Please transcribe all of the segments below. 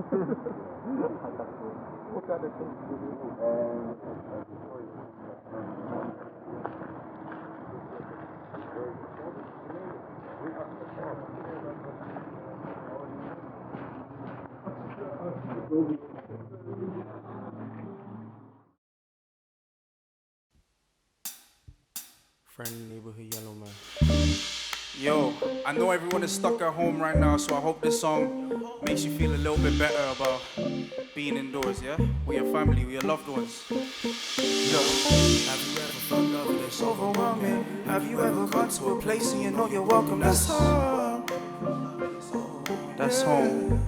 What kind of things do you do? Friendly neighborhood yellow man. Yo, I know everyone is stuck at home right now, so I hope this song makes you feel a little bit better about being indoors, yeah? With your family, with your loved ones. Yo, have you ever felt love that's overwhelming? Have you ever gone to a place and you know you're welcome? That's home. That's home.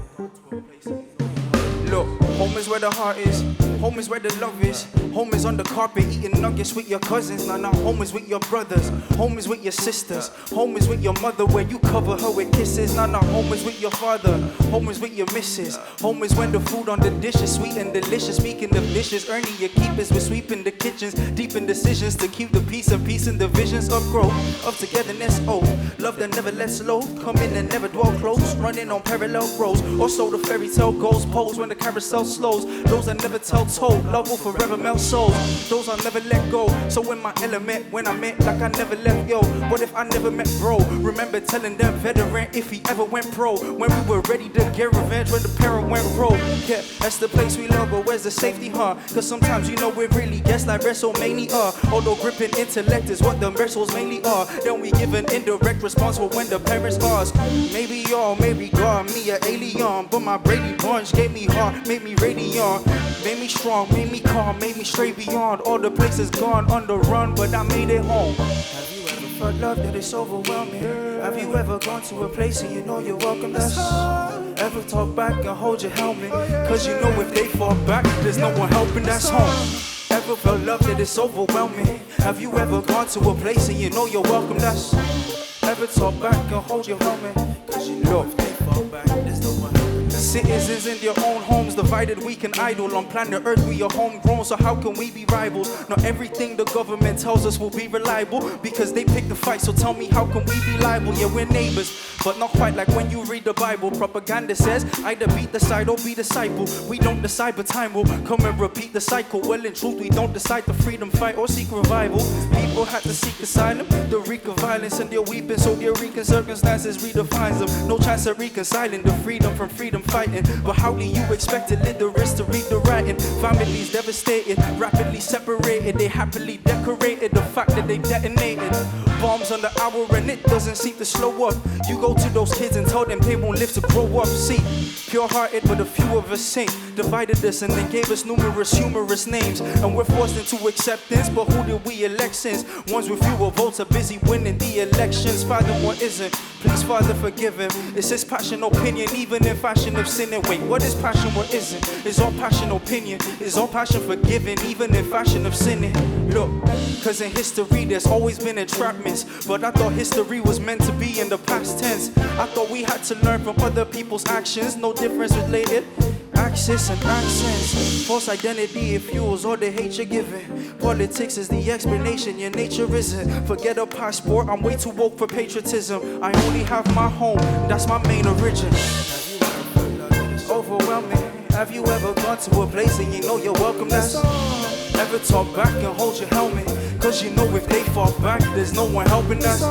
Look, home is where the heart is. Home is where the love is. Home is on the carpet eating nuggets with your cousins. Nah, home is with your brothers. Home is with your sisters. Home is with your mother where you cover her with kisses. Nah, home is with your father. Home is with your missus. Home is when the food on the dish is sweet and delicious. Speaking of dishes, earning your keepers with sweeping the kitchens. Deep in decisions to keep the peace and peace and the visions of growth, of togetherness, oh. Love that never lets low. Come in and never dwell close. Running on parallel roads. Or so the fairy tale goes. Pose when the carousel slows. Those that never tell told. Love will forever melt souls. Those I'll never let go. So in my element, when I met, like I never left, yo. What if I never met bro? Remember telling them veteran if he ever went pro. When we were ready to get revenge when the parent went rogue. Yeah, that's the place we love, but where's the safety, huh? Cause sometimes you know it really gets like WrestleMania. Although gripping intellect is what the wrestles mainly are. Then we give an indirect response for when the parents ask. Maybe y'all, maybe God, me a alien. But my Brady Bunch gave me heart, made me radiant. Made me strong, made me calm, made me straight beyond all the places gone on the run, but I made it home. Have you ever felt love that is overwhelming? Have you ever gone to a place and you know you're welcome? That's home. Ever talk back and hold your helmet? Cause you know if they fall back, there's no one helping, that's home. Ever felt love that is overwhelming? Have you ever gone to a place and you know you're welcome? That's ever talk back and hold your helmet? Cause you know if they fall back, there's no one helping. Citizens in their own homes, divided we can idle. On planet Earth we are homegrown, so how can we be rivals? Not everything the government tells us will be reliable, because they pick the fight, so tell me how can we be liable? Yeah, we're neighbors, but not quite like when you read the Bible. Propaganda says either beat the side or be disciple. We don't decide, but time will come and repeat the cycle. Well, in truth, we don't decide to freedom fight or seek revival. People had to seek asylum, the reek of violence, and they're weeping, so their weakened circumstances redefines them. No chance of reconciling the freedom from freedom fighting. But how do you expect to live the rest to read the writing? Families devastated, rapidly separated. They happily decorated the fact that they detonated bombs on the hour and it doesn't seem to slow up. You go to those kids and tell them they won't live to grow up. See, pure-hearted, but a few of us ain't. Divided us and then gave us numerous humorous names, and we're forced into acceptance. But who did we elect since? Ones with fewer votes are busy winning the elections. Father, what isn't? Please, Father, forgive him. It's his passion, opinion, even in fashion of sinning. Wait, what is passion, what isn't? Is all passion opinion? Is all passion forgiven, even in fashion of sinning? Look, cause in history there's always been entrapments, but I thought history was meant to be in the past tense. I thought we had to learn from other people's actions. No difference related. Axis and accents. False identity it fuels all the hate you're giving. Politics is the explanation, your nature isn't. Forget a passport, I'm way too woke for patriotism. I only have my home, that's my main origin. Overwhelming. Have you ever gone to a place and you know you're welcome? That's ever talk back and hold your helmet, cause you know if they fall back, there's no one helping. That's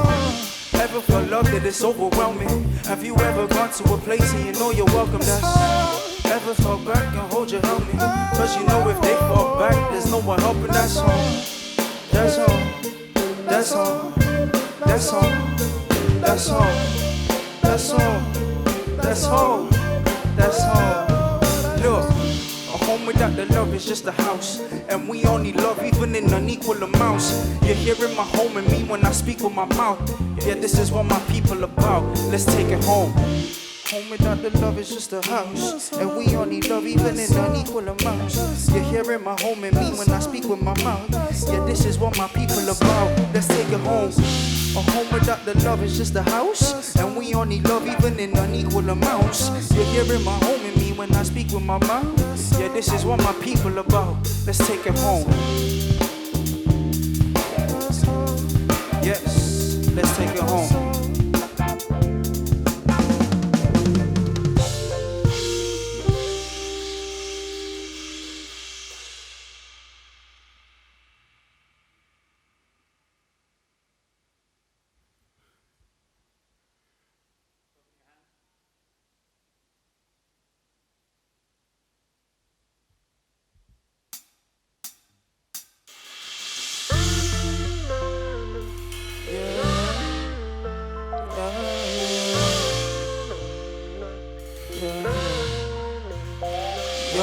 ever felt love that is overwhelming? Have you ever gone to a place and you know you're welcome? That's ever talk back and hold your helmet, cause you know if they fall back, there's no one helping. That's home. That's home. That's home. That's home. That's home. That's home. That's home. That's home. Look, a home without the love is just a house, and we only love even in unequal amounts. You're hearing my home and me when I speak with my mouth. Yeah, this is what my people about. Let's take it home. Home without the love is just a house, and we only love even in unequal amounts. You're hearing my home and me when I speak with my mouth. Yeah, this is what my people about. Let's take it home. A home without the love is just a house, and we only love even in unequal amounts. You're hearing my home and me when I speak with my mouth. Yeah, this is what my people about. Let's take it home. Yes, let's take it home.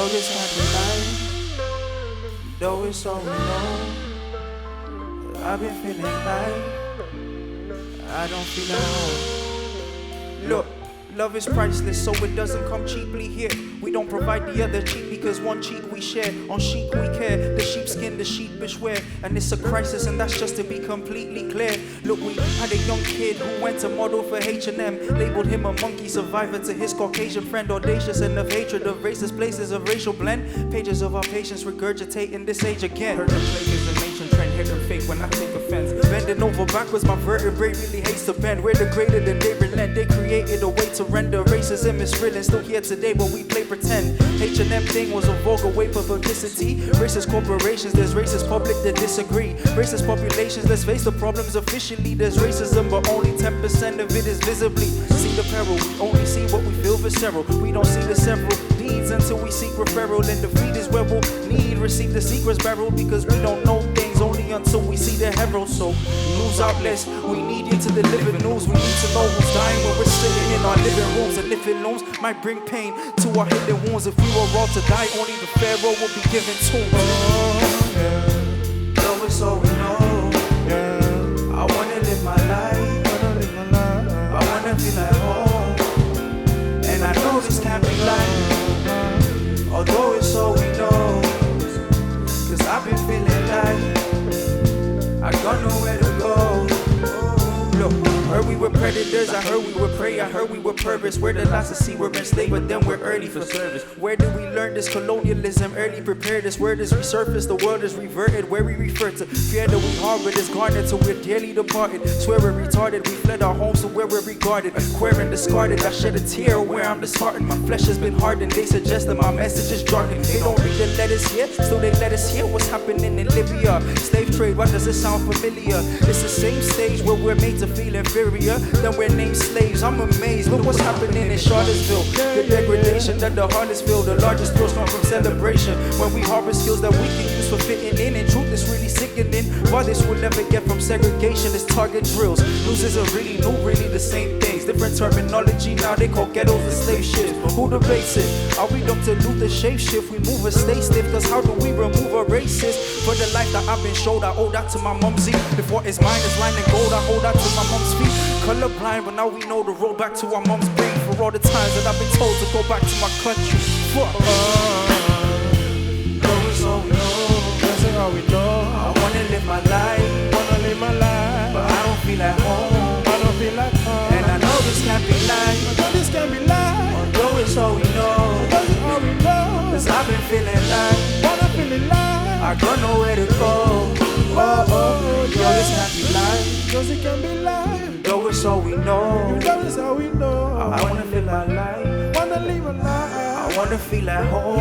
know this can't be life, though it's all we know. I've been feeling like I don't feel at home. Look, love is priceless, so it doesn't come cheaply here. We don't provide the other cheek because one cheek we share. On sheep we care, the sheepskin, the sheepish wear. And it's a crisis, and that's just to be completely clear. Look, we had a young kid who went to model for H&M. Labeled him a monkey survivor to his Caucasian friend. Audacious and of hatred of racist places of racial blend. Pages of our patience regurgitate in this age again. Heard the plague is an ancient trend, hidden fake when I take offense. Bending over backwards, my vertebrae really hates to bend. We're degraded and they relent. They created a way to render racism is real and still here today, but we play pretend. H&M thing was a vulgar way for publicity. Racist corporations, there's racist public that disagree. Racist populations, let's face the problems officially. There's racism, but only 10% of it is visibly. See the peril, we only see what we feel visceral. We don't see the several deeds until we seek referral. And defeat is where we'll need receive the secrets barrel, because we don't know things only until we see the herald. So news outlets, we need you to deliver news. We need to know who's dying when we're sitting in our living rooms. And if it looms, might bring pain to our hidden wounds. If we were all to die, only the pharaoh will be given tombs. Oh, yeah. Though it's all we know, yeah. I wanna live my life, I wanna feel at home. And I know this can't be life, although it's all we know. Cause I've been feeling like I got nowhere to go. Look, heard we were predators, I heard we were prey, I heard we were perverts. We're the last to see we're enslaved, but then we're early for service. Where did we learn this colonialism? Early prepared us, word is resurfaced, the world is reverted. Where we refer to fear that we harbor is garnered till we're dearly departed. Swear we're retarded, we fled our homes to where we're regarded. Queer and discarded, I shed a tear where I'm disheartened. My flesh has been hardened, they suggest that my message is jargon. They don't read the letters here, still they let us hear what's happening in Libya. Slave trade, why does it sound familiar? It's the same stage where we're made to feel inferior, then we're named slaves. I'm amazed, look what's happening in Charlottesville. The degradation that the hardest feel, the largest thrills come from celebration. When we harbor skills that we can use for fitting in, and truth is really sickening. Why this will never get from segregation is target drills. News isn't really new, really the same things. Different terminology, now they call ghettos and slave ships. But who debates it? Are we dumb to Luther shape shift? We move a stay stiff, cause how do we remove a racist? For the life that I've been showed, I owe that to my mumsy. Before it's mine is line and gold, I hold that to my mum's feet. Colorblind, but now we know the road back to our mom's brain. For all the times that I've been told to go back to my country. Fuck. Though it's all we know, that's all we know. I wanna live my life, but I don't feel at home. And I know this can't be life, although it's all we know. Cause I've been feeling like I got nowhere to go. Oh, yo, this can't be life, though it's all we know. I wanna feel my life, I wanna feel at home.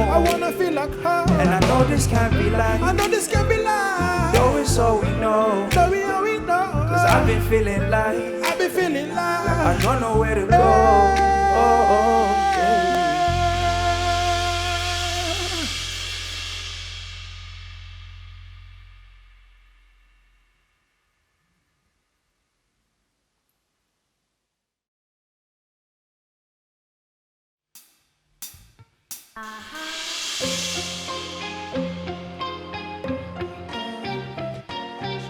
And I know this can't be life, though it's all we know. Cause I've been feeling like I don't know where to go. Oh, yeah.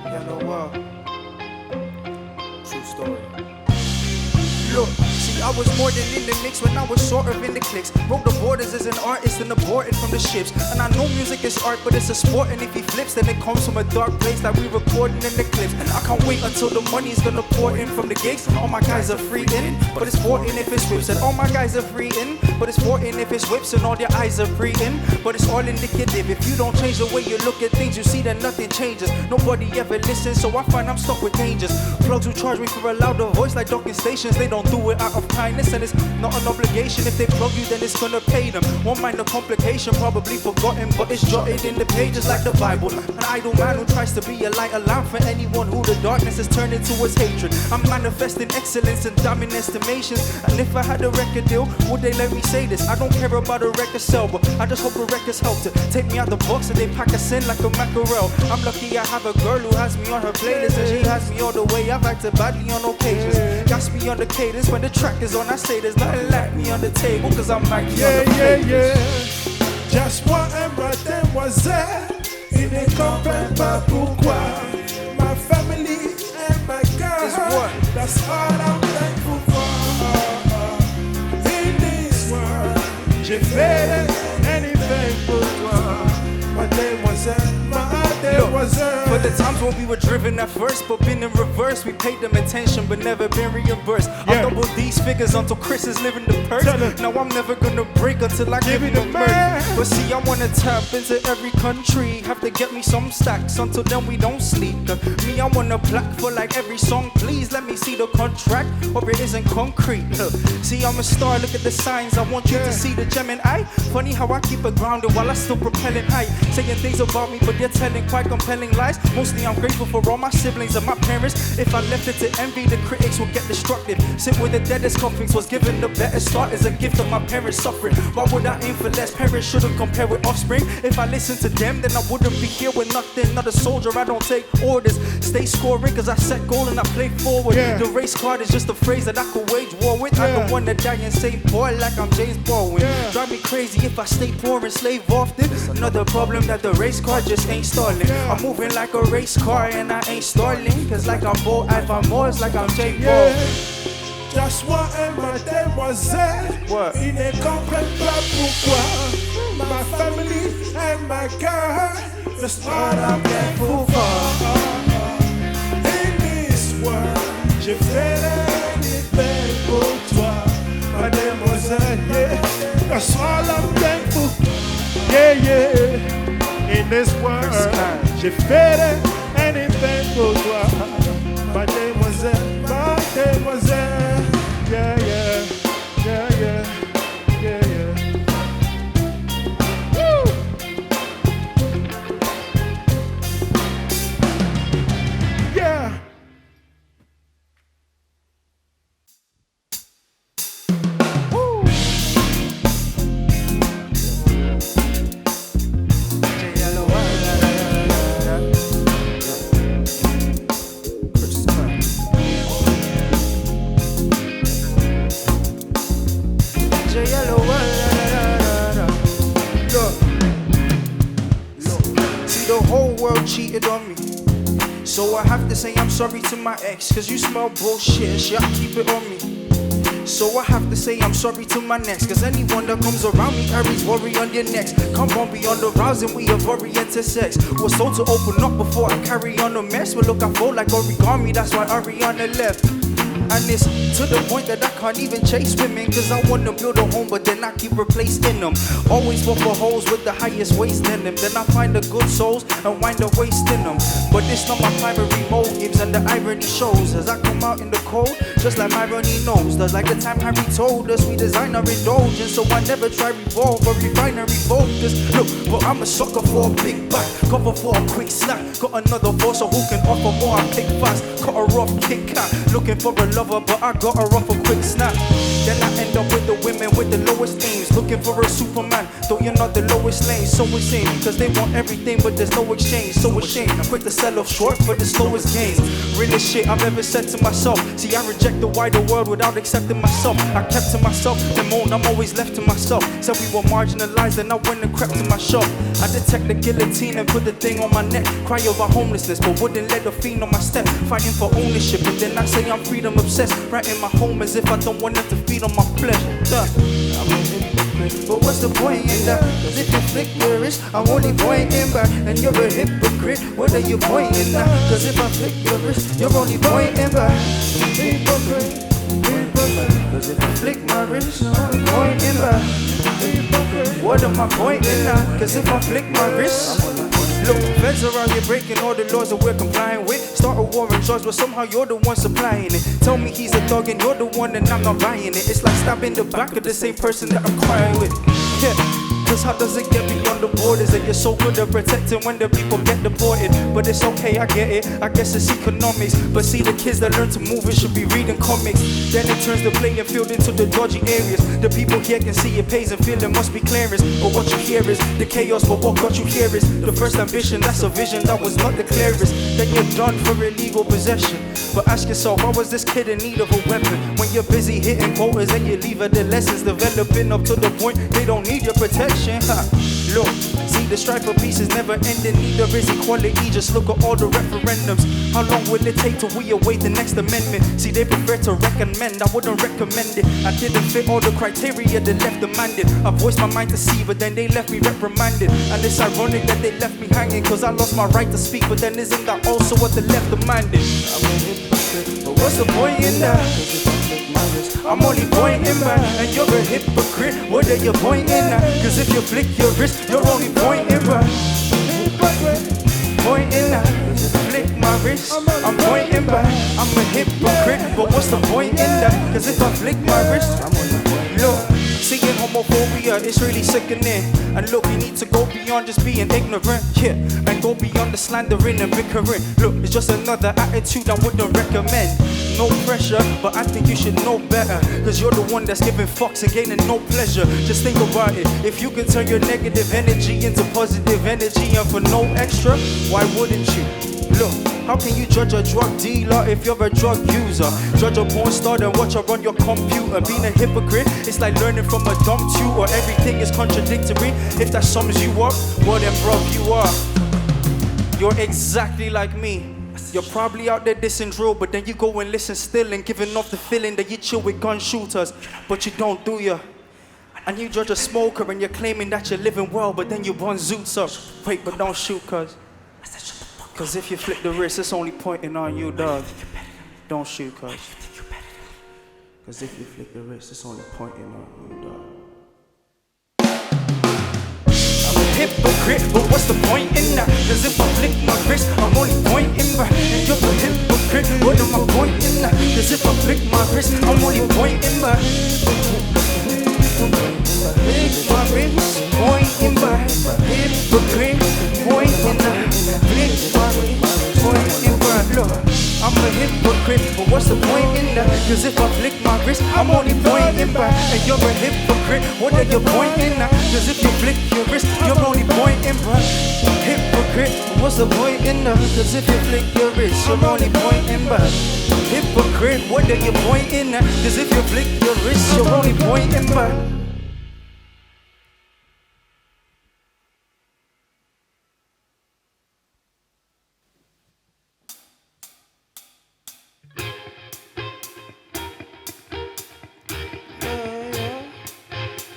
JYellowL. True story. Look, see, I was more than in the mix when I was sort of in the cliques. Broke the borders as an artist and aborted from the ships. And I know music is art, but it's a sport. And if he flips, then it comes from a dark place like we recording in the clips. And I can't wait until the money's gonna pour in from the gigs. All my guys are free in, but it's for in if it's whips. And all my guys are free in, but it's for in if it's whips. And all your eyes are free in, but it's all indicative. If you don't change the way you look at things, you see that nothing changes. Nobody ever listens, so I find I'm stuck with dangers. Plugs who charge me for a louder voice like docking stations. They don't do it out of kindness, and it's not an obligation. If they plug you, then it's gonna pay them. Won't mind the complication, probably forgotten, but it's jotted in the pages like the Bible. An idle man who tries to be a light, a lamp for anyone who the darkness has turned into his hatred. I'm manifesting excellence and diamond estimations. And if I had a record deal, would they let me say this? I don't care about a record sell, but I just hope the records help to take me out the box and they pack us in like a mackerel. I'm lucky I have a girl who has me on her playlist, and she has me all the way. I've acted badly on occasions. Got me on the cadence when the track is on. I say there's nothing like me on the table, cause I'm Mikey on the yeah. Just moi et mademoiselle, il ne comprend pas pourquoi. My family and my girl, that's all I'm thankful for. In this world, j'ai fait anything pour toi. Mademoiselle, mademoiselle. For the times when we were driven at first, but been in reverse, we paid them attention, but never been reimbursed. I double these figures until Chris is living the purse. Now I'm never gonna break until I give it the merch. But see, I wanna tap into every country. Have to get me some stacks until then we don't sleep. Me, I want a plaque for like every song. Please let me see the contract, or it isn't concrete. See, I'm a star, look at the signs. I want you to see the gem and I. Funny how I keep it grounded while I still propelling high. Saying things about me, but they're telling quite compelling lies. Mostly I'm grateful for all my siblings and my parents. If I left it to envy, the critics would get destructive. Sit with the deadest coffins, was given the better start as a gift of my parents suffering. Why would I aim for less? Parents shouldn't compare with offspring. If I listened to them, then I wouldn't be here with nothing. Not a soldier, I don't take orders. Stay scoring cause I set goal and I play forward. The race card is just a phrase that I could wage war with. I don't wanna die and say boy like I'm James Baldwin. Drive me crazy if I stay poor and slave often. Another problem that the race car just ain't stalling. I'm moving like a race car and I ain't stalling. Cause like I'm Bo Alpha Moors, like I'm Jake Paul. Just moi et mademoiselle, il ne comprend pas pourquoi. My family and my girl, that's all I'm thankful for. In this world, j'ai fait anything pour toi, mademoiselle, yeah. That's all I'm thankful for. Yeah. In this world, j'ai fait anything pour toi, mademoiselle, mademoiselle. Yeah. Woo! Yeah. Woo! See, the whole world cheated on me, so I have to say I'm sorry to my ex. Cause you smell bullshit, shit, I keep it on me. So I have to say I'm sorry to my next. Cause anyone that comes around me carries worry on your necks. Come on, beyond the rousing, we have oriented sex. Was told to open up before I carry on the mess. But look, I fold like origami, that's why Ariana left. And it's to the point that I can't even chase women. Cause I wanna build a home, but then I keep replacing them. Always look for hoes with the highest waist in them. Then I find the good souls and wind up wasting them. But it's not my primary motives, and the irony shows as I come out in the cold, just like my runny nose does. Like the time Harry told us we design our indulgence, so I never try revolve or refinery focus. Look, but I'm a sucker for a big bite, cover for a quick snack. Got another boss, so who can offer more? I pick fast, cut her off, kick cat. Looking for a lover, but I got her off a quick snap. Then I end up with the women with the lowest aims, looking for a Superman, though you're not the lowest lane. So insane, cause they want everything, but there's no exchange. So ashamed, I'm quick to sell off short for the slowest gains. Realest shit I've ever said to myself. See, I reject the wider world without accepting myself. I kept to myself, the moan, I'm always left to myself. Said we were marginalized, and I went and crept to my shop. I detect the guillotine and put the thing on my neck. Cry over homelessness, but wouldn't let the fiend on my step. Fighting for ownership, and then I say I'm freedom obsessed. Writing my home as if I don't want them to feed on my flesh. I'm a hypocrite, but what's the point in that? Cause if you flick your wrist, I'm only pointing back. And you're a hypocrite, what are you pointing at? Cause if I flick your wrist, you're only pointing back. Hypocrite, hypocrite. Cause if I flick my wrist, I'm only pointing back. Hypocrite, what am I pointing at? Cause if I flick my wrist, I'm only look, feds around here breaking all the laws that we're complying with. Start a war and charge, but somehow you're the one supplying it. Tell me he's a thug and you're the one and I'm not buying it. It's like stabbing the back of the same person that I'm crying with. Yeah. Cause how does it get beyond the borders? And you're so good at protecting when the people get deported. But it's okay, I get it, I guess it's economics. But see, the kids that learn to move, it should be reading comics. Then it turns the playing field into the dodgy areas. The people here can see it pays and feel it must be clearance. But what you hear is the chaos, but what got you here is the first ambition, that's a vision that was not the clearest. Then you're done for illegal possession. But ask yourself, why was this kid in need of a weapon? When you're busy hitting quotas and you leave adolescents developing up to the point they don't need your protection. Look, see the strife for peace is never ending, neither is equality. Just look at all the referendums. How long will it take till we await the next amendment? See, they prefer to recommend, I wouldn't recommend it. I didn't fit all the criteria the left demanded. I voiced my mind to see, but then they left me reprimanded. And it's ironic that they left me hanging, cause I lost my right to speak. But then isn't that also what the left demanded? I'm a hypocrite, but what's the point in that? I'm only pointing back, and you're a hypocrite. What are you pointing at? Cause if you flick your wrist, you're only pointing back. Pointing at, flick my wrist, I'm pointing back. I'm a hypocrite, but what's the point in that? Cause if I flick my wrist, I'm on the point. Look, seeing homophobia, it's really sickening. And look, you need to go beyond just being ignorant, yeah, and go beyond the slandering and bickering. Look, it's just another attitude I wouldn't recommend. No pressure, but I think you should know better. Cause you're the one that's giving fucks and gaining no pleasure. Just think about it, if you can turn your negative energy into positive energy and for no extra, why wouldn't you? Look, how can you judge a drug dealer if you're a drug user? Judge a porn star and watch her on your computer. Being a hypocrite, it's like learning from a dumb tutor. Everything is contradictory. If that sums you up, well then bro, you are. You're exactly like me. You're probably out there dissing drill, but then you go and listen still and giving off the feeling that you chill with gun shooters, but you don't, do ya? And you judge a smoker and you're claiming that you're living well, but then you burn zoots up. Wait, but don't shoot, cause if you flick the wrist, it's only pointing on you, dog. Don't shoot, cause if you flick the wrist, it's only pointing on you, dog. Hypocrite, but what's the point in that? Cause if I flick my wrist, I'm only pointing back. And you're a hypocrite, what am I pointing at? Cause if I flick my wrist, I'm only pointing back. Flick my wrist, pointing back. Hypocrite, pointing at. Flick my wrist, pointing back. Look, I'm a hypocrite, but what's the point in that? Cause if I flick my wrist, I'm only pointing back. And you're a hypocrite, what are you pointing at? Cause if you flick your wrist, you're only pointing back. Hypocrite, what's the point in that? Cause if you flick your wrist, you're only pointing back. Hypocrite, what are you pointing at? Cause if you flick your wrist, you're only pointing back.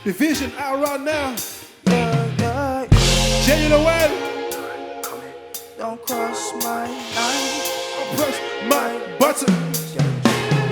The vision out right now. JYellowL. Don't cross my line. Press my button.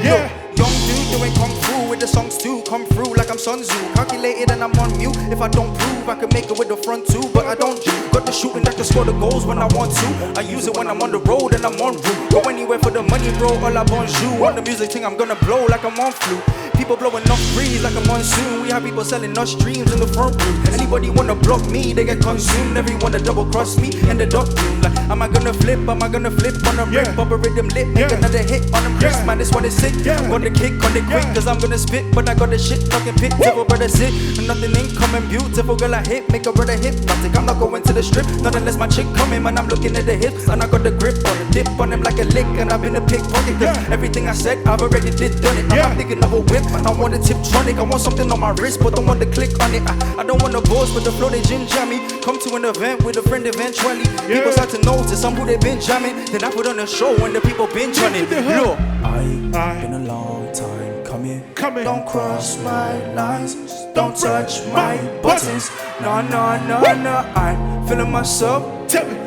Yeah. Young dude doing kung fu with the songs too. Come through like I'm Sun Tzu. Calculated and I'm on mute. If I don't prove, I can make it with the front two. But I don't do. Got the shooting that can score the goals when I want to. I use it when I'm on the road and I'm on route. Go anywhere for the money, bro. All I bonjour. On the music thing, I'm gonna blow like I'm on flu. People blowing off breeze like a monsoon. We have people selling us streams in the front room. Anybody wanna block me, they get consumed. Everyone that double cross me in the dark room. Like, am I gonna flip? Am I gonna flip on them? Yeah. Bumper rhythm lit, make another hit on them bricks. Man, this what it's sick. Gonna kick on the quick, cause I'm gonna spit. But I got the shit fucking pit. Devil brother sit. Nothing ain't coming beautiful, girl I hit. Make a brother hip. Nothing, I'm not going to the strip. Not unless my chick coming, man, I'm looking at the hips. And I got the grip on the dip on them like a lick. And I've been a pickpocket, cause everything I said, I've already done it. I'm thinking of a whip. I want a Tiptronic, I want something on my wrist, but don't want to click on it. I don't want to boast, but the flow they ginger me. Come to an event with a friend eventually. People start to notice I'm who they been jamming. Then I put on a show when the people binge on it. Look, I been a long time coming. Don't cross my lines, don't touch my buttons. No, I'm feeling myself.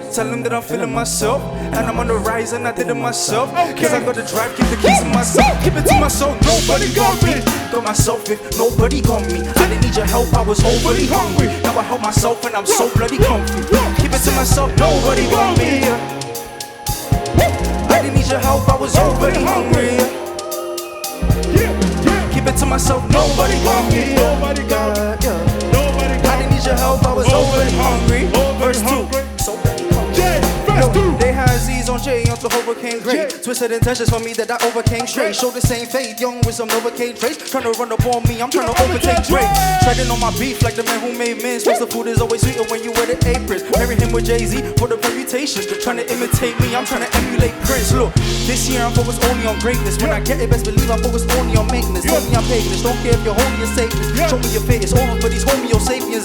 Tell them that I'm feeling myself. And I'm on the rise and I did it myself. Cause I got the drive, keep the keys to myself. Keep it to myself, nobody got me. Got myself if nobody got me. I didn't need your help, I was overly hungry. Now I help myself and I'm so bloody comfy. Keep it to myself, nobody got me. I didn't need your help, I was overly hungry. Keep it to myself, nobody got me. Nobody got me. I didn't need your help, I was overly hungry. Verse 2. They had Z's on J until overcame great. Twisted intentions for me that I overcame straight. Show the same fate, young with some Novocaine traits. Trying to run up on me, I'm trying to overtake Drake. Treading on my beef like the man who made men. Supposed the food is always sweeter when you wear the aprons. Marry him with Jay-Z for the permutations. Trying to imitate me, I'm trying to emulate Prince. Look, this year I'm focused only on greatness. When I get it, best believe I'm focused only on maintenance. Tell me I'm paganist, don't care if you're holy or Satanist. Show me your face, it's over for these Homo sapiens.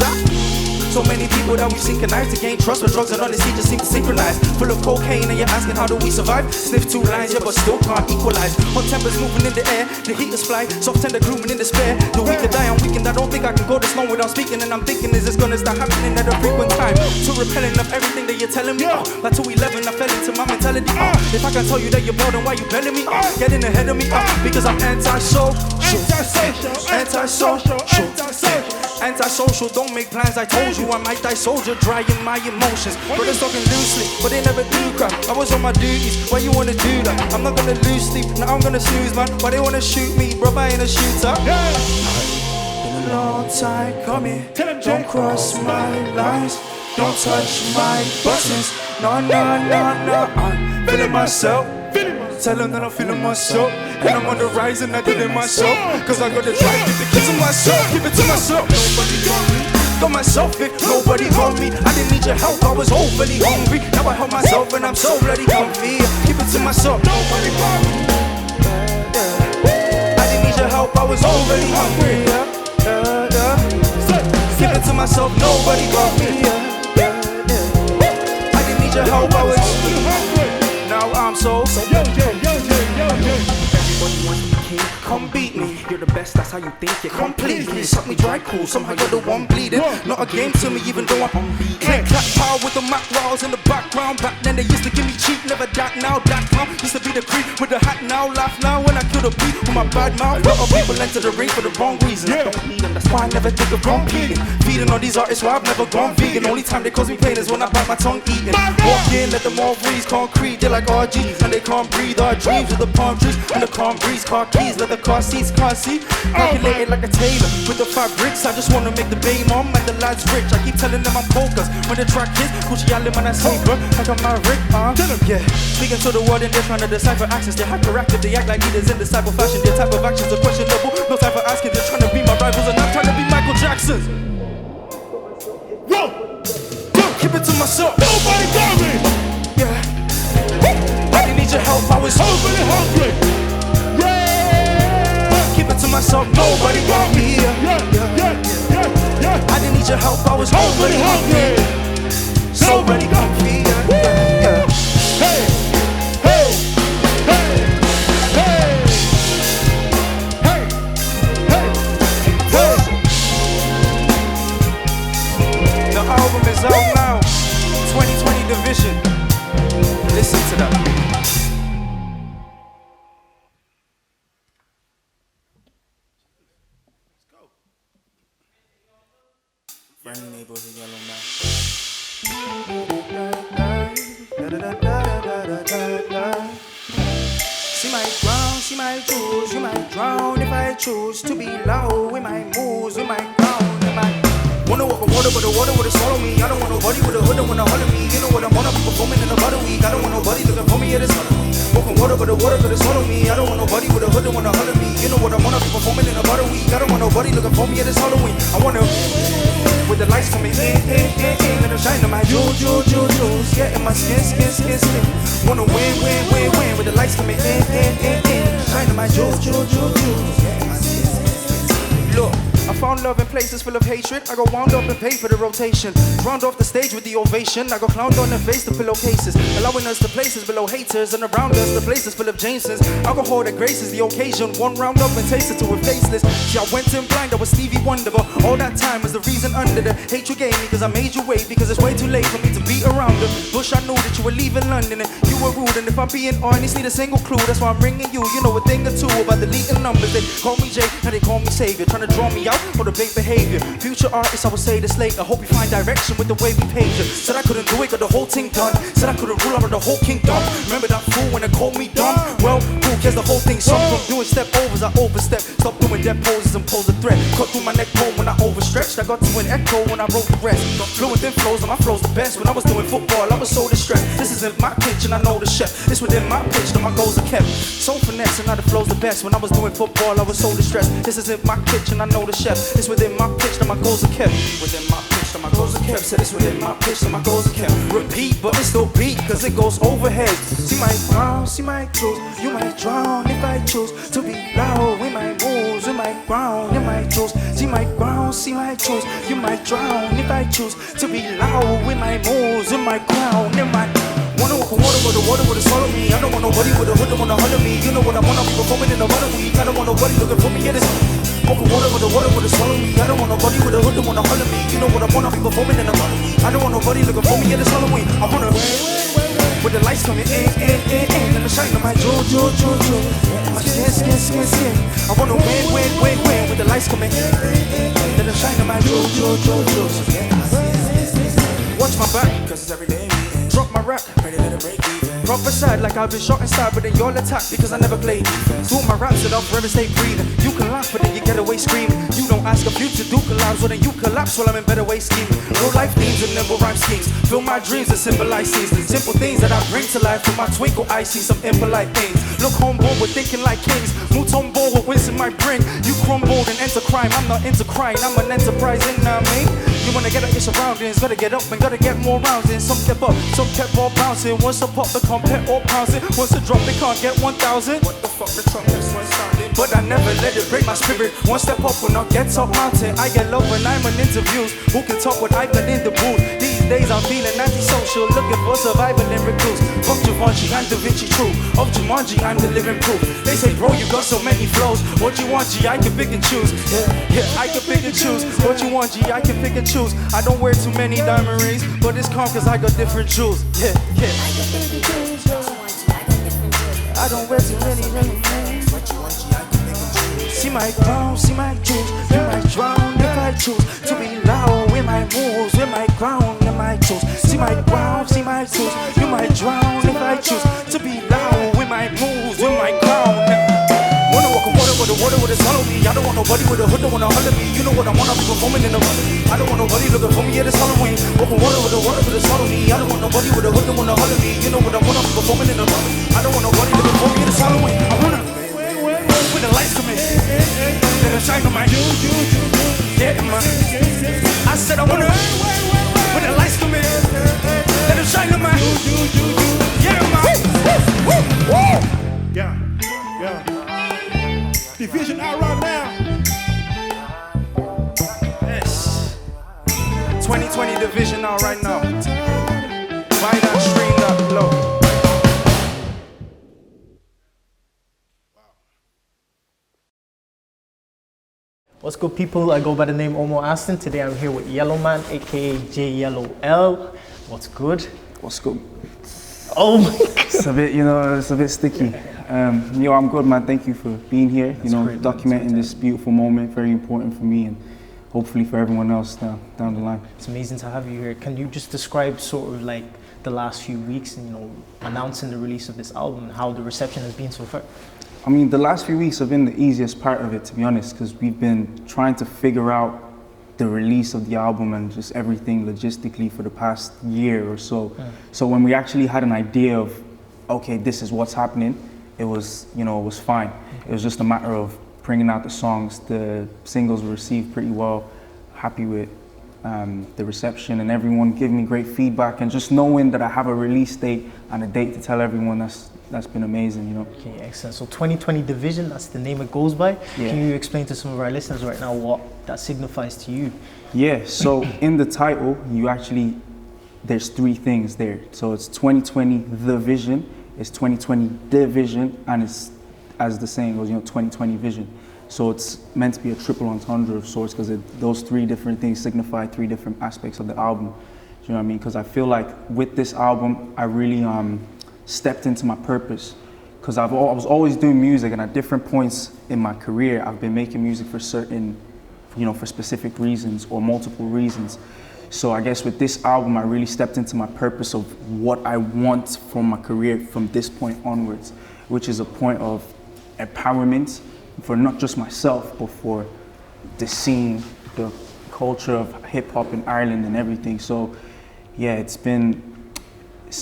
So many people that we synchronize to gain trust, but drugs and honesty just seem to synchronize. Full of cocaine and you're asking how do we survive? Sniff 2 lines, yeah, but still can't equalize. Hot tempers moving in the air, the heat is fly, soft tender glooming in despair. The weak could die on weekend, I don't think I can go this long without speaking. And I'm thinking, is this gonna start happening at a frequent time? Too repelling of everything that you're telling me. By 211, I fell into my mentality. If I can tell you that you're more than why you belling me, getting ahead of me, because I'm antisocial. Antisocial, don't make plans, I told you I might die soldier, dry in my emotions. Brothers talking loosely, but they never do crap. I was on my duties, why you wanna do that? I'm not gonna lose sleep, now I'm gonna snooze, man. Why they wanna shoot me, bro, I ain't a shooter. Been a long time coming, don't cross my lines, don't touch my buttons. No, I'm feeling myself. Tell them that I'm feeling myself, and I'm on the rise and I did it myself. Cause I got the drive, give the kids to myself, give it to myself. Nobody got me, got myself it, nobody got me. I didn't need your help, I was overly hungry. Now I help myself and I'm so bloody comfy. Keep it to myself, nobody got me. I didn't need your help, I was overly hungry. Keep it to myself, nobody got me. I didn't need your help, I was overly hungry. Now I'm so everybody wants to be king, come beat me. You're the best, that's how you think you complete me. Suck me dry cool, somehow you're the one bleeding. Not a game to me even though I'm unbeaten. Click clap power with the Mac walls in the background. Back then they used to give me cheap, never that now. That clown used to be the creep with the hat now. Laugh now when I kill the beat with my bad mouth. Lot of people enter the ring for the wrong reason. I don't need them, that's why I never think of competing. Feeding on these artists why I've never gone vegan. Only time they cause me pain is when I bite my tongue eating. Walk in, let them all breeze, concrete. They're like RG and they can't breathe. Our dreams with the palm trees and the calm breeze. Car keys, let the car seats, can't see. Calculated like a tailor with the fabrics. I just wanna make the bay mom and the lads rich. I keep telling them I'm focused. When the track hits, JYellowL man I say, bro, like I'm Rick, yeah. Speaking to the world and they're trying to decipher actions. They're hyperactive, they act like leaders in the cyber fashion. Their type of actions are questionable. No time for asking, they're trying to be my rivals and I'm trying to be Michael Jackson. Whoa! Keep it to myself. Nobody got me. Yeah. I didn't need your help, I was overly hungry. Keep it to myself, nobody got me. I didn't need your help, I was overly hungry. Nobody got me. Hey, hey, hey, hey, hey, hey, hey. The album is out now. 2020 Division. Listen to that. Friendly neighborhood yellow man. She might drown, she might choose, you might drown if I choose to be low. We might move, we might drown, we might. Wanna walk on water, but the water would swallow me. I don't want nobody with a hood that wanna holler me. You know what I'm on, I'm performing in about a week. I don't want nobody looking for me, yeah, this walk on water, but the water could swallow me. I don't want nobody with a hood that wanna holler me. You know what I'm on, I'm performing in about a week. I don't want nobody looking for me, yeah, this Halloween. I wanna with the lights coming in, let them shine on my jewels, yeah, in my skin. Wanna win, with the lights coming in, shine on my jewels, yeah, in my skin. Look. I found love in places full of hatred. I got wound up and paid for the rotation. Drowned off the stage with the ovation. I got clowned on the face to pillowcases, allowing us to places below haters, and around us the places full of Jamesons. Alcohol that graces the occasion. One round up and tasted to a faceless. See, I went in blind, I was Stevie Wonder, but all that time was the reason under the hate you gave me. Cause I made you wait, because it's way too late for me to be around them. Bush, I knew that you were leaving London and you were rude. And if I'm being honest, need a single clue. That's why I'm ringing you. You know a thing or two about deleting numbers. They call me Jay, now they call me Savior. Trying to draw me out or debate behavior. Future artists, I will say this later. Hope you find direction with the way we paved you. Said I couldn't do it, got the whole thing done. Said I couldn't rule over the whole kingdom. Remember that fool when they called me dumb? Well, who cares, the whole thing sunk. From doing step overs, I overstep. Stop doing dead poses and pose a threat. Cut through my neck bone when I overstretched. I got to an echo when I wrote the rest. Fluent in flows and my flow's the best. When I was doing football, I was so distressed. This isn't my pitch and I know the chef. It's within my pitch that my goals are kept. So finesse and now the flow's the best. When I was doing football, I was so distressed. This isn't my pitch and I know the chef. It's within my pitch that my goals are kept. Within my pitch that my goals are kept. Said it's within my pitch that my goals are kept. Repeat, but it still beat, cause it goes overhead. She might drown, she might choose, you might drown if I choose to be loud. We might move, we might my crown and my jewels. See my crown, see my jewels. You might drown if I choose to be loud with my moves and my crown and my. Wanna walk on water with the swallow me. I don't want nobody with a hood that wanna holler me. You know what I wanna be performing in the water week. I don't want nobody looking for me, yeah, this. Walk on water with the swallow me. I don't want nobody with a hood that wanna holler me. You know what I wanna be performing in the water week. I don't want nobody looking for me, yeah, this Halloween. I wanna with the lights coming in, let me shine on my jewel. My skin. I wanna win, with the lights coming in, let me shine on my jewel. Watch my back, cause it's every day. Drop my rap, ready to let it break even. Prophesied like I've been shot inside, but then you'll attack because I never played. Do my raps that I'll forever stay breathing. You can laugh, but then you get away screaming. You don't ask a few to do collabs, well then you collapse while I'm in better ways scheming. Real life themes and nimble rhyme schemes. Fill my dreams and symbolize scenes. The simple things that I bring to life. From my twinkle I see some impolite things. Look homeboard, we're thinking like kings. Moot on board with wins in my brain. You crumbled and enter crime. I'm not into crying, I'm an enterprise, you know what I mean? You wanna get out your surroundings, gotta get up and gotta get more rounds in. Some kept up, some kept on bouncing. Once a pop, become pet or pouncing. Once a drop, they can't get 1,000. What the fuck, the trumpets one sounding? But I never let it break my spirit. One step up when I get top mountain. I get love when I'm on interviews. Who can talk what I've been in the booth? These days I'm feeling antisocial, looking for survival and recluse. Fuck Givenchy, I'm Da Vinci true. Of Jumanji, I'm the living proof. They say, bro, you got so many flows. What you want, G, I can pick and choose. Yeah, I can pick and choose. What you want, G, I can pick and choose. I don't wear too many diamond rings, but it's calm cause I got different jewels. Yeah. I don't wear too many rings. What you want, G, I can pick and choose. See my crown, see my jewels. You might drown if I choose to be loud with my moves, with my crown and my jewels. See my crown, see my jewels. You might drown if I choose to be loud with my moves, with my crown. Wanna walk on water with a swallow me. I don't want nobody with a hood that wanna holler me. You know what I wanna be performing in the water. I don't want nobody looking for me, yeah, this Halloween. Walk on water with a swallow me. I don't want nobody with a hood that wanna holler me. You know what I wanna be performing in the water. I don't want nobody looking for me, yeah, this Halloween. I wanna with the lights come in, let it shine on my yeah, man. I said I wanna with the lights come in, let it shine on my yeah, man. Yeah. Division out right now. Yes. 2020 Division out right now. Buy that, stream that, low. What's good, people? I go by the name Omo Aston. Today I'm here with Yellowman, aka JYellowL. What's good? What's good? Oh my God. It's a bit, it's a bit sticky. I'm good, man. Thank you for being here. That's great, documenting this beautiful moment. Very important for me and hopefully for everyone else down the line. It's amazing to have you here. Can you just describe sort of like the last few weeks and announcing the release of this album and how the reception has been so far? I mean, the last few weeks have been the easiest part of it, to be honest, because we've been trying to figure out the release of the album and just everything logistically for the past year or so. Yeah. So when we actually had an idea of, okay, this is what's happening, it was, it was fine. Okay. It was just a matter of bringing out the songs. The singles were received pretty well. Happy with the reception and everyone giving me great feedback, and just knowing that I have a release date and a date to tell everyone, that's been amazing, Okay, excellent. So 2020 Division, that's the name it goes by. Yeah. Can you explain to some of our listeners right now what that signifies to you? Yeah, so in the title, there's three things there. So it's 2020 The Vision, it's 2020 Division, and it's, as the saying goes, 2020 Vision. So it's meant to be a triple entendre of sorts, because those three different things signify three different aspects of the album. Do you know what I mean? Because I feel like with this album, I really stepped into my purpose, because I was always doing music, and at different points in my career, I've been making music for certain, for specific reasons or multiple reasons. So I guess with this album, I really stepped into my purpose of what I want from my career from this point onwards, which is a point of empowerment for not just myself, but for the scene, the culture of hip hop in Ireland and everything. So yeah, it's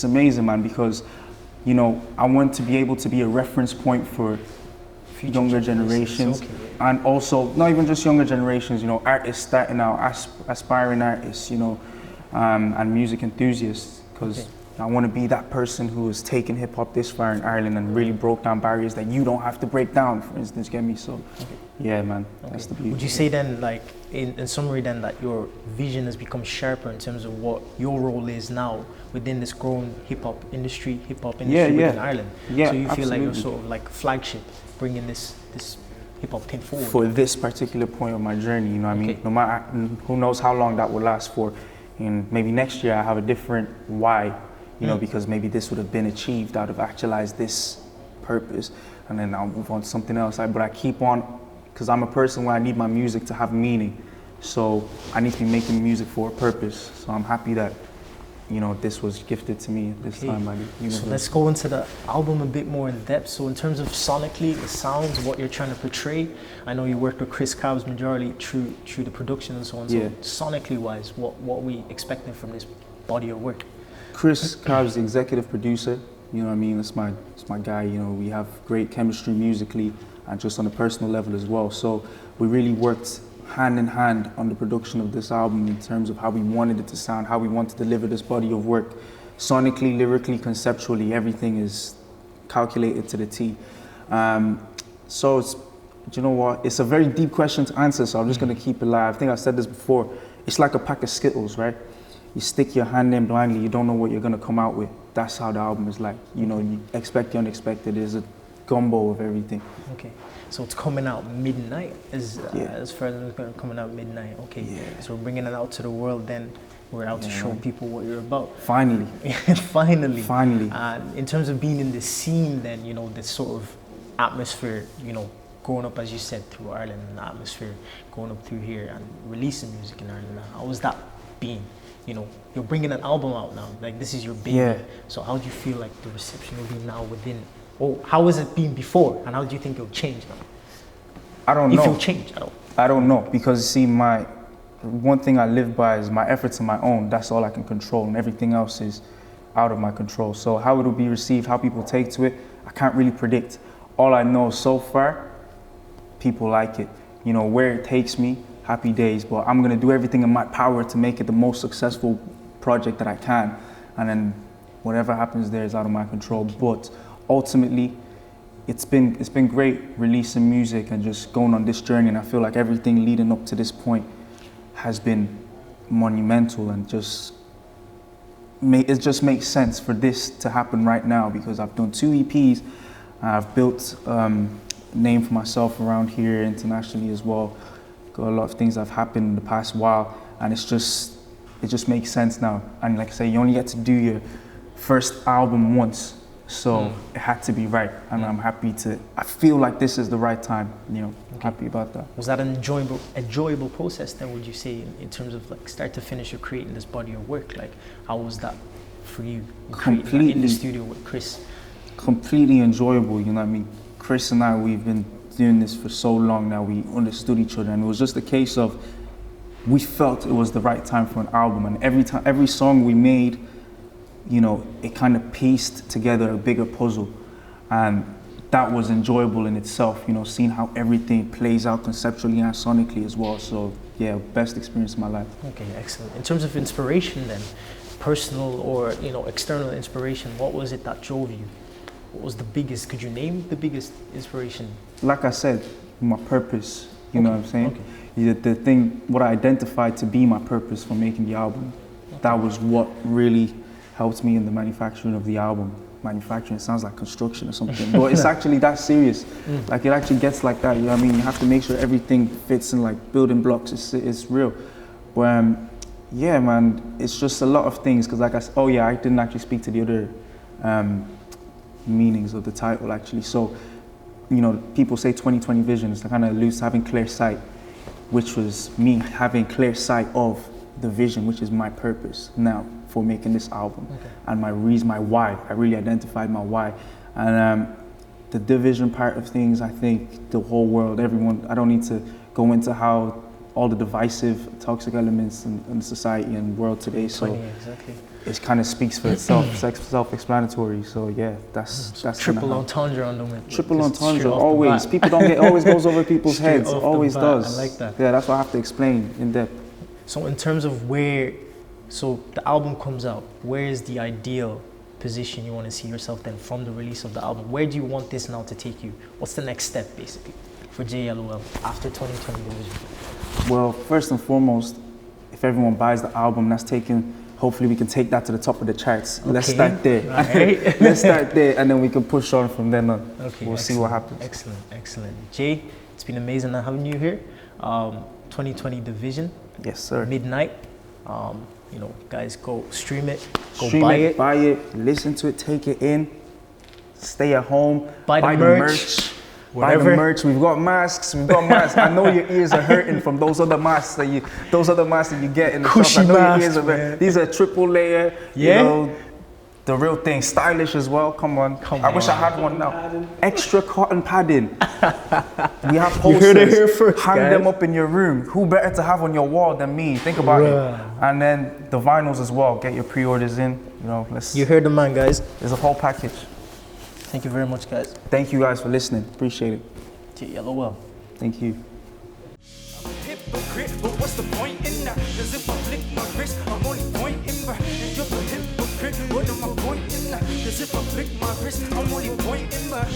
amazing, man, because I want to be able to be a reference point for younger generations, and also not even just younger generations, artists starting out, aspiring artists, and music enthusiasts, because I want to be that person who has taken hip hop this far in Ireland and really broke down barriers that you don't have to break down, for instance, get me? So, yeah, man, that's the beauty. Would you say then, like, in summary then, that your vision has become sharper in terms of what your role is now within this growing hip-hop industry within Ireland? Yeah, so you feel like you're absolutely. sort of like flagship, bringing this hip-hop thing forward? For this particular point of my journey, you know what I mean? No matter, who knows how long that will last for. And maybe next year I have a different why, you know, because maybe this would have been achieved, I'd have actualized this purpose, and then I'll move on to something else. But I keep on, because I'm a person where I need my music to have meaning. So I need to be making music for a purpose. So I'm happy that, you know, this was gifted to me at this time by the universe. So let's go into the album a bit more in depth. So in terms of sonically, the sounds, what you're trying to portray, I know you worked with Chris Cobbs majority through the production and so on. Yeah. So sonically wise, what are we expecting from this body of work? Chris Cobbs, the executive producer, you know what I mean? It's my guy, you know, we have great chemistry musically and just on a personal level as well. So we really worked hand in hand on the production of this album in terms of how we wanted it to sound, how we want to deliver this body of work. Sonically, lyrically, conceptually, everything is calculated to the T. So it's, you know what, it's a very deep question to answer, so I'm just gonna keep it live. I think I said this before. It's like a pack of Skittles, right? You stick your hand in blindly, you don't know what you're gonna come out with. That's how the album is like. You know, you expect the unexpected. There's a gumbo of everything. Okay, so it's coming out midnight, as far as it's coming out midnight. Okay, so we're bringing it out to the world then. We're out to show people what you're about. Finally. Finally. Finally. In terms of being in the scene then, you know, this sort of atmosphere, you know, growing up, as you said, through Ireland, and the atmosphere, going up through here and releasing music in Ireland. How was that being? You know, you're bringing an album out now, like this is your baby. Yeah. So how do you feel like the reception will be now within, or how was it been before, and how do you think it'll change now? I don't know. If it'll change at all. I don't know, because see, one thing I live by is my efforts are my own. That's all I can control, and everything else is out of my control. So how it'll be received, how people take to it, I can't really predict. All I know so far, people like it. You know, where it takes me, happy days, but I'm gonna do everything in my power to make it the most successful project that I can. And then whatever happens there is out of my control. But ultimately, it's been great releasing music and just going on this journey. And I feel like everything leading up to this point has been monumental, and it just makes sense for this to happen right now, because I've done 2 EPs. I've built a name for myself around here internationally as well. Got a lot of things that have happened in the past while, and it just makes sense now. And like I say, you only get to do your first album once, so it had to be right. And I'm happy I feel like this is the right time, you know, happy about that. Was that an enjoyable process then, would you say, in terms of like start to finish, you're creating this body of work? Like, how was that for you Completely. in the studio with Chris? Completely enjoyable, you know what I mean? Chris and I, we've been doing this for so long now, we understood each other, and it was just a case of we felt it was the right time for an album, and every song we made, you know, it kind of pieced together a bigger puzzle, and that was enjoyable in itself, you know, seeing how everything plays out conceptually and sonically as well. So yeah, best experience of my life. Okay, excellent. In terms of inspiration then, personal or, you know, external inspiration, what was it that drove you? What was the biggest, could you name the biggest inspiration? Like I said, my purpose, you know what I'm saying? The thing, what I identified to be my purpose for making the album, that was what really helped me in the manufacturing of the album. Manufacturing sounds like construction or something, but it's actually that serious. Like, it actually gets like that, you know what I mean? You have to make sure everything fits in like building blocks, it's real. But yeah, man, it's just a lot of things, because like I said, I didn't actually speak to the other meanings of the title actually. So, you know, people say 2020 vision, it's kind of alludes to having clear sight, which was me having clear sight of the vision, which is my purpose now for making this album. And my reason, my why. I really identified my why. And the division part of things, I think the whole world, everyone, I don't need to go into how all the divisive, toxic elements in society and world today. So it kind of speaks for itself, self-explanatory. So yeah, that's triple entendre on them. Triple entendre, always. People don't get, always goes over people's heads, always does. I like that. Yeah, that's what I have to explain in depth. So in terms of so the album comes out, where is the ideal position you want to see yourself then from the release of the album? Where do you want this now to take you? What's the next step basically for JYellowL after 2020 Division? Well, first and foremost, if everyone buys the album, that's taken. Hopefully we can take that to the top of the charts. Okay. Let's start there. Right. Let's start there, and then we can push on from then on. Okay, we'll see what happens. Excellent, excellent. Jay, it's been amazing having you here. 2020 Division. Yes, sir. Midnight. You know, guys, go stream it. Go buy it, listen to it, take it in. Stay at home. Buy the merch. Buy the merch. We've got masks. I know your ears are hurting from those other masks that you get in the shop. I know your ears are. These are triple layer. Yeah. You know, the real thing. Stylish as well. Come on. I wish I had one now. Extra cotton padding. We have posters. You heard it here first, Hang guys. them up in your room. Who better to have on your wall than me? Think about it. And then the vinyls as well. Get your pre-orders in. You know, You heard the man, guys. There's a whole package. Thank you very much, guys. Thank you guys for listening. Appreciate it. JYellowL. Thank you. I'm a hypocrite, but what's the point in that? Cause if I flick my wrist, I'm only pointing back. And you're a hypocrite, what am I pointing at? Cause if I flick my wrist, I'm only pointing back.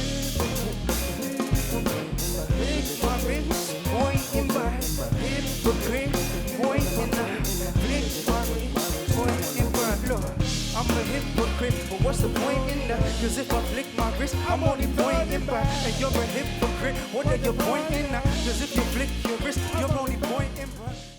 Flick my wrist, pointing back. Hypocrite, pointing at. Flick my wrist, pointing back. Look, I'm a hypocrite, but what's the point in that? Cause if I flick my wrist, I'm only pointing back. And you're a hypocrite, what are you pointing at? Cause if you flick your wrist, you're only pointing back.